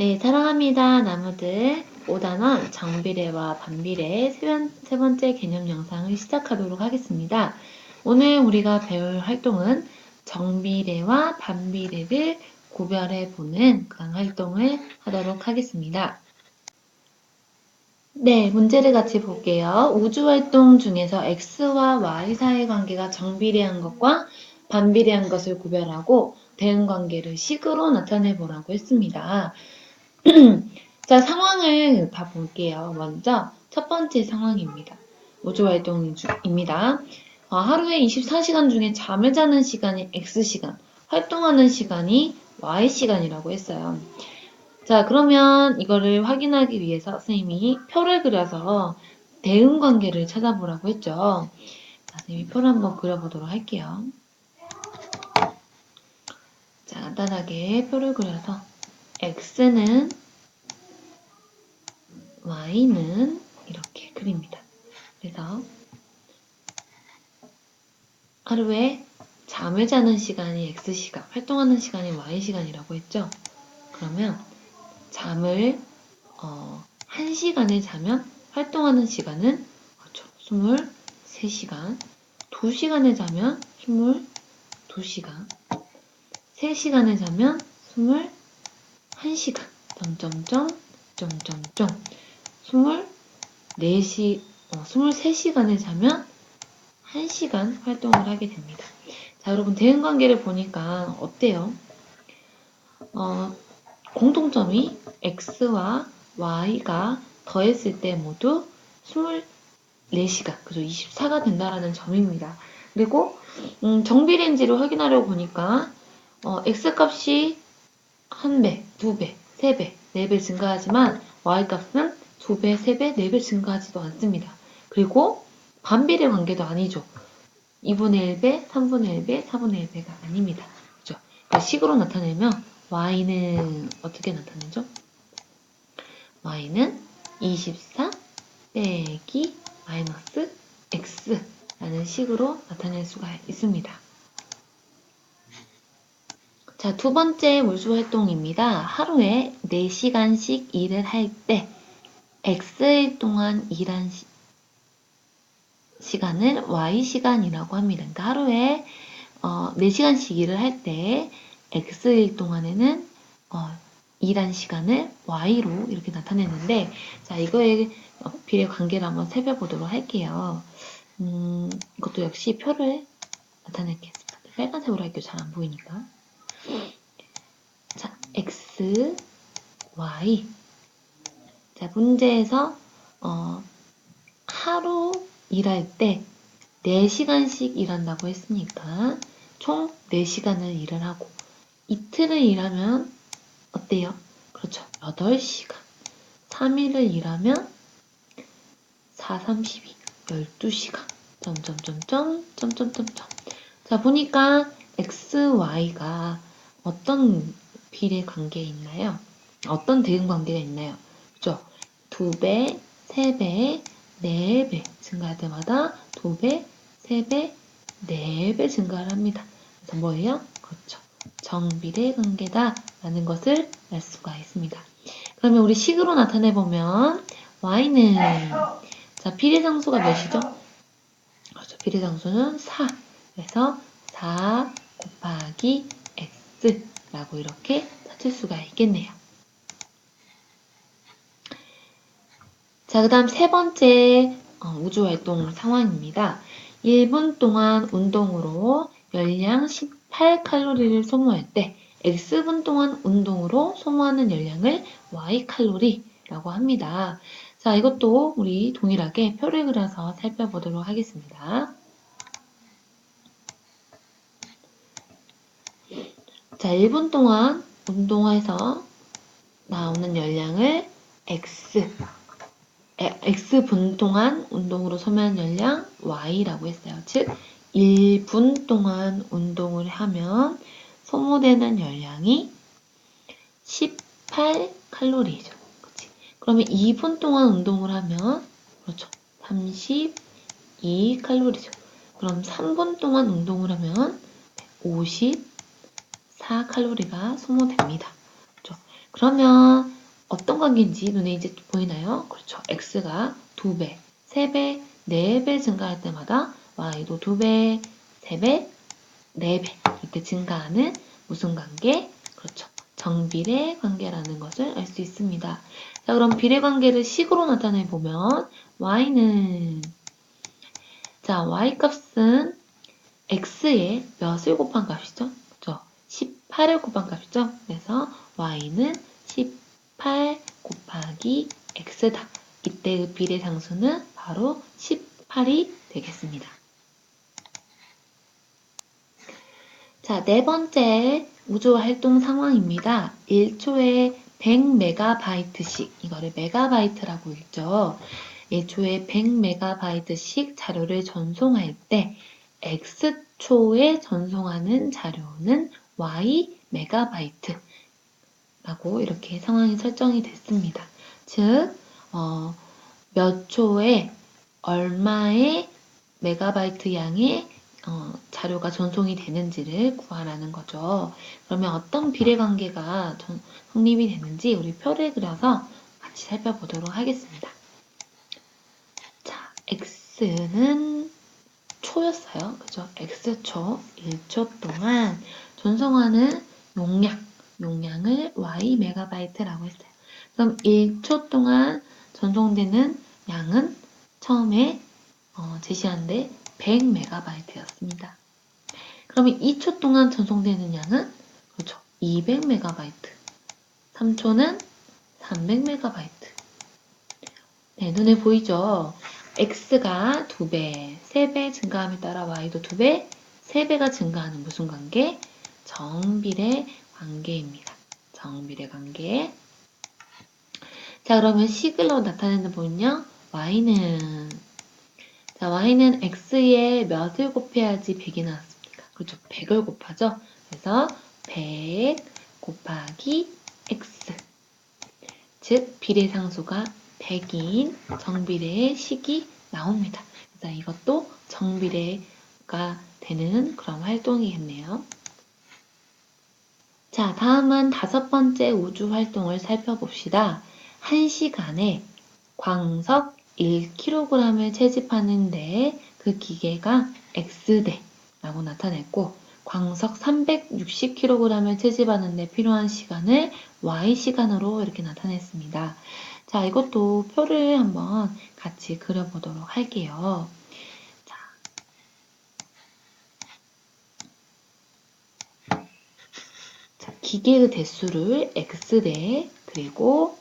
네, 사랑합니다, 나무들. 5단원 정비례와 반비례 세 번째 개념 영상을 시작하도록 하겠습니다. 오늘 우리가 배울 활동은 정비례와 반비례를 구별해 보는 그런 활동을 하도록 하겠습니다. 네, 문제를 같이 볼게요. 우주활동 중에서 X와 Y 사이의 관계가 정비례한 것과 반비례한 것을 구별하고 대응관계를 식으로 나타내 보라고 했습니다. 자, 상황을 다 볼게요. 먼저 첫 번째 상황입니다. 우주활동입니다. 하루에 24시간 중에 잠을 자는 시간이 X시간, 활동하는 시간이 Y시간이라고 했어요. 자, 그러면 이거를 확인하기 위해서 선생님이 표를 그려서 대응관계를 찾아보라고 했죠. 자, 선생님이 표를 한번 그려보도록 할게요. 자, 간단하게 표를 그려서 X는 Y는 이렇게 그립니다. 그래서 하루에 잠을 자는 시간이 X시간, 활동하는 시간이 Y시간이라고 했죠. 그러면 잠을 1시간을 자면 활동하는 시간은 23시간, 2시간을 자면 22시간, 3시간을 자면 21시간, 23시간을 자면 1시간 활동을 하게 됩니다. 자, 여러분 대응관계를 보니까 어때요? 공통점이 X와 Y가 더했을 때 모두 24시간, 그죠? 24가 된다라는 점입니다. 그리고 정비례인지를 확인하려고 보니까 X값이 1배, 2배, 3배, 4배 증가하지만 Y값은 2배, 3배, 4배 증가하지도 않습니다. 그리고 반비례 관계도 아니죠. 2분의 1배, 3분의 1배, 4분의 1배가 아닙니다. 그죠? 그러니까 식으로 나타내면 Y는 어떻게 나타내죠? Y는 24 빼기 마이너스 X라는 식으로 나타낼 수가 있습니다. 자, 두 번째 몰수활동입니다. 하루에 4시간씩 일을 할 때 X일 동안 일한 시간을 Y시간이라고 합니다. 그러니까 하루에 4시간씩 일을 할 때 X일 동안에는 일한 시간을 Y로 이렇게 나타내는데, 자, 이거의 비례 관계를 한번 살펴보도록 할게요. 이것도 역시 표를 나타내겠습니다. 빨간색으로 할게요. 잘 안 보이니까. 자, X, Y. 자, 문제에서 하루 일할 때 4시간씩 일한다고 했으니까 총 4시간을 일을 하고 이틀을 일하면 어때요? 그렇죠. 8시간. 3일을 일하면 4, 32, 12시간. 자, 보니까 X, Y가 어떤 비례 관계에 있나요? 어떤 대응 관계가 있나요? 그죠? 2배, 3배, 4배 증가할 때마다 2배, 3배, 4배 증가를 합니다. 그래서 뭐예요? 그렇죠. 정비례 관계다 라는 것을 알 수가 있습니다. 그러면 우리 식으로 나타내보면 Y는 자, 비례상수가 몇이죠? 그렇죠. 비례상수는 4. 그래서 4 곱하기 X라고 이렇게 찾을 수가 있겠네요. 자, 그 다음 세 번째 우주활동 상황입니다. 1분 동안 운동으로 열량 18칼로리를 소모할 때 X분 동안 운동으로 소모하는 열량을 Y칼로리라고 합니다. 자, 이것도 우리 동일하게 표를 그려서 살펴보도록 하겠습니다. 자, 1분 동안 운동해서 나오는 열량을 X분 동안 운동으로 소모한 열량 Y라고 했어요. 즉, 1분 동안 운동을 하면 소모되는 열량이 18칼로리죠. 그치? 그러면 2분 동안 운동을 하면, 그렇죠. 32칼로리죠. 그럼 3분 동안 운동을 하면 54칼로리가 소모됩니다. 그렇죠? 그러면 어떤 관계인지 눈에 이제 보이나요? 그렇죠. x가 2배, 3배, 4배 증가할 때마다 y도 2배, 3배, 4배 이렇게 증가하는 무슨 관계? 그렇죠. 정비례 관계라는 것을 알 수 있습니다. 자, 그럼 비례 관계를 식으로 나타내 보면 y는 자, y 값은 x에 몇을 곱한 값이죠? 그렇죠. 18을 곱한 값이죠. 그래서 y는 18 곱하기 x다. 이때의 비례상수는 바로 18이 되겠습니다. 자, 네 번째 우주 활동 상황입니다. 1초에 100MB씩, 이거를 메가바이트라고 읽죠. 1초에 100MB씩 자료를 전송할 때 X초에 전송하는 자료는 Y 메가바이트라고 이렇게 상황이 설정이 됐습니다. 즉, 몇 초에 얼마의 메가바이트 양의 자료가 전송이 되는지를 구하라는 거죠. 그러면 어떤 비례관계가 성립이 되는지 우리 표를 그려서 같이 살펴보도록 하겠습니다. 자, x는 초였어요. 그죠? x초, 1초 동안 전송하는 용량을 y 메가바이트라고 했어요. 그럼 1초 동안 전송되는 양은 처음에 제시한데 100MB였습니다. 그러면 2초 동안 전송되는 양은 그렇죠. 200MB. 3초는 300MB. 네, 눈에 보이죠? x가 2배, 3배 증가함에 따라 y도 2배, 3배가 증가하는 무슨 관계? 정비례 관계입니다. 정비례 관계. 자, 그러면 식으로 나타내는 부분요. y는 x에 몇을 곱해야지 100이 나왔습니까? 그렇죠. 100을 곱하죠. 그래서 100 곱하기 x. 즉, 비례상수가 100인 정비례의 식이 나옵니다. 그래서 이것도 정비례가 되는 그런 활동이겠네요. 자, 다음은 5번째 우주 활동을 살펴봅시다. 1시간에 광석 1kg을 채집하는데 그 기계가 X대라고 나타냈고 광석 360kg을 채집하는데 필요한 시간을 Y시간으로 이렇게 나타냈습니다. 자, 이것도 표를 한번 같이 그려보도록 할게요. 자, 기계의 대수를 X대 그리고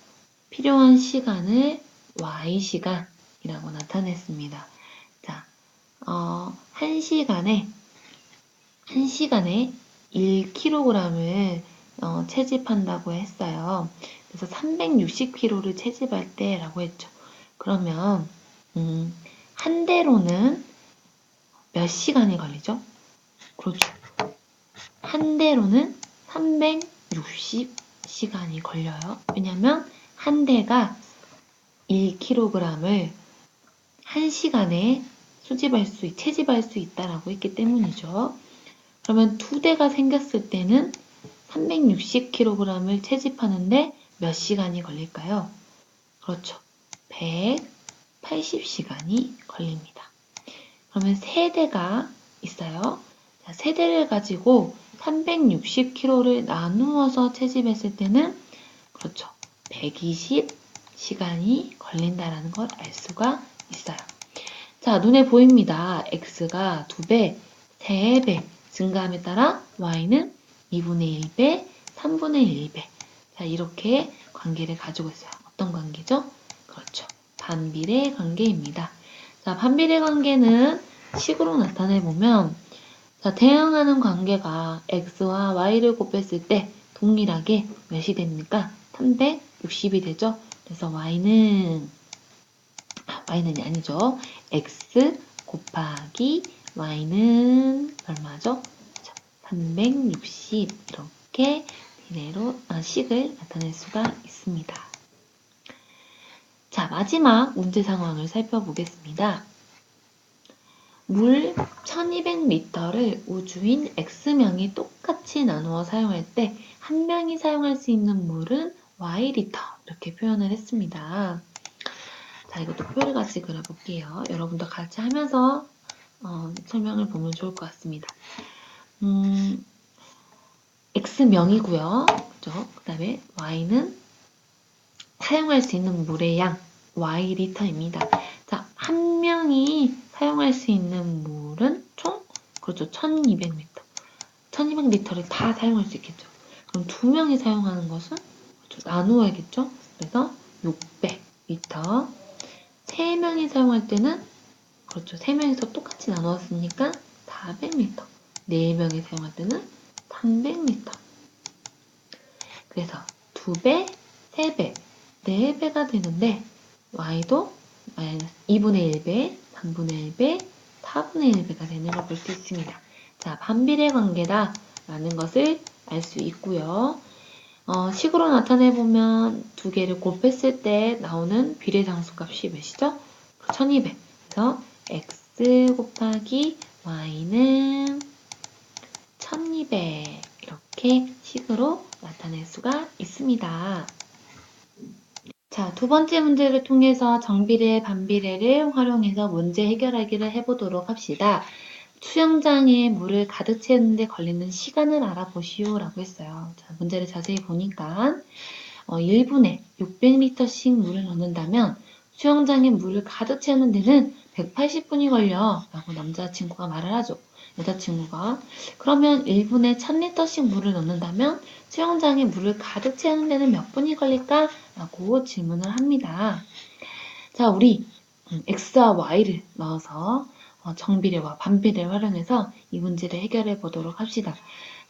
필요한 시간을 Y시간이라고 나타냈습니다. 자, 1시간에 1kg을 채집한다고 했어요. 그래서 360kg를 채집할 때라고 했죠. 그러면 한 대로는 몇 시간이 걸리죠? 그렇죠. 한 대로는 360시간이 걸려요. 왜냐면 한 대가 1kg을 1시간에 채집할 수 있다라고 했기 때문이죠. 그러면 두 대가 생겼을 때는 360kg을 채집하는데 몇 시간이 걸릴까요? 그렇죠. 180시간이 걸립니다. 그러면 세 대가 있어요. 자, 세 대를 가지고 360kg를 나누어서 채집했을 때는 그렇죠. 120시간이 걸린다라는 걸 알 수가 있어요. 자, 눈에 보입니다. x가 2배, 3배 증가함에 따라 y는 2분의 1배, 3분의 1배. 자, 이렇게 관계를 가지고 있어요. 어떤 관계죠? 그렇죠. 반비례 관계입니다. 자, 반비례 관계는 식으로 나타내보면 자, 대응하는 관계가 x와 y를 곱했을 때 동일하게 몇이 됩니까? 360이 되죠? 그래서 y는 아니죠. x 곱하기 y는 얼마죠? 360 이렇게 식을 나타낼 수가 있습니다. 자, 마지막 문제 상황을 살펴보겠습니다. 물 1200리터를 우주인 X명이 똑같이 나누어 사용할 때 한 명이 사용할 수 있는 물은 Y리터 이렇게 표현을 했습니다. 자, 이것도 표를 같이 그려볼게요. 여러분도 같이 하면서 설명을 보면 좋을 것 같습니다. X명이고요. 그죠? 그 다음에 Y는 사용할 수 있는 물의 양, Y리터입니다. 자, 한 명이 사용할 수 있는 물은 총, 그렇죠. 1200리터. 1200리터를 다 사용할 수 있겠죠. 그럼 두 명이 사용하는 것은 그렇죠. 나누어야겠죠. 그래서 600리터. 세 명이 사용할 때는 그렇죠. 세 명이서 똑같이 나누었으니까 400리터. 네 명이 사용할 때는 300리터. 그래서 2배, 3배, 4배가 되는데 y도 마이너스 2분의 1배, 3분의 1배, 4분의 1배가 되는 걸 볼 수 있습니다. 자, 반비례 관계다 라는 것을 알 수 있고요. 식으로 나타내보면 두 개를 곱했을 때 나오는 비례상수 값이 몇이죠? 1200. 그래서 x 곱하기 y는 1200 이렇게 식으로 나타낼 수가 있습니다. 자, 두 번째 문제를 통해서 정비례, 반비례를 활용해서 문제 해결하기를 해보도록 합시다. 수영장에 물을 가득 채우는데 걸리는 시간을 알아보시오 라고 했어요. 자, 문제를 자세히 보니까 1분에 600리터씩 물을 넣는다면 수영장에 물을 가득 채우는 데는 180분이 걸려 라고 남자친구가 말을 하죠. 여자친구가 그러면 1분에 1000리터씩 물을 넣는다면 수영장에 물을 가득 채우는 데는 몇 분이 걸릴까? 라고 질문을 합니다. 자, 우리 X와 Y를 넣어서 정비례와 반비례를 활용해서 이 문제를 해결해 보도록 합시다.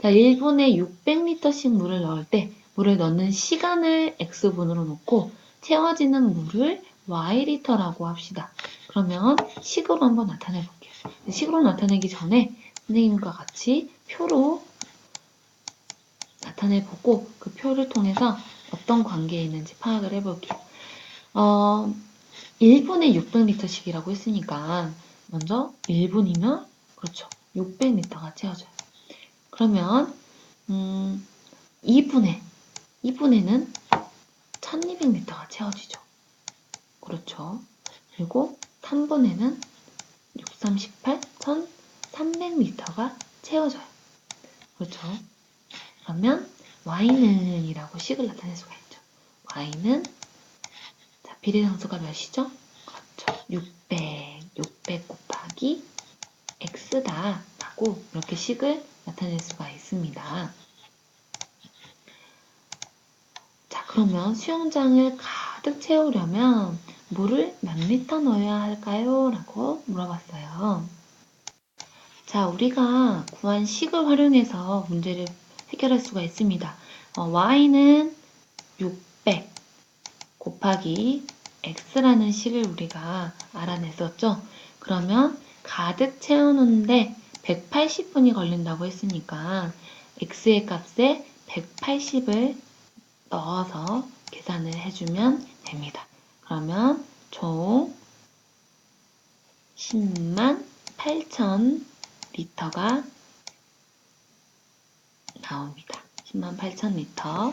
자, 1분에 600리터씩 물을 넣을 때 물을 넣는 시간을 X분으로 놓고 채워지는 물을 Y리터라고 합시다. 그러면 식으로 한번 나타내 볼게요. 식으로 나타내기 전에 선생님과 같이 표로 나타내 보고 그 표를 통해서 어떤 관계에 있는지 파악을 해볼게요. 1분에 600리터씩이라고 했으니까 먼저 1분이면 그렇죠. 600리터가 채워져요. 그러면 2분에는 1200리터가 채워지죠. 그렇죠. 그리고 3분에는 6, 3, 18, 1300리터가 채워져요. 그렇죠. 그러면 y는 이라고 식을 나타낼 수가 있죠. y는 자, 비례상수가 몇이죠? 그렇죠. 600 곱하기 x다 라고 이렇게 식을 나타낼 수가 있습니다. 자, 그러면 수영장을 가득 채우려면 물을 몇 리터 넣어야 할까요? 라고 물어봤어요. 자, 우리가 구한 식을 활용해서 문제를 해결할 수가 있습니다. y는 600 곱하기 x라는 식을 우리가 알아냈었죠. 그러면 가득 채우는데 180분이 걸린다고 했으니까 x의 값에 180을 넣어서 계산을 해주면 됩니다. 그러면 총 10만 8천 리터가 나옵니다. 10만 8천 리터.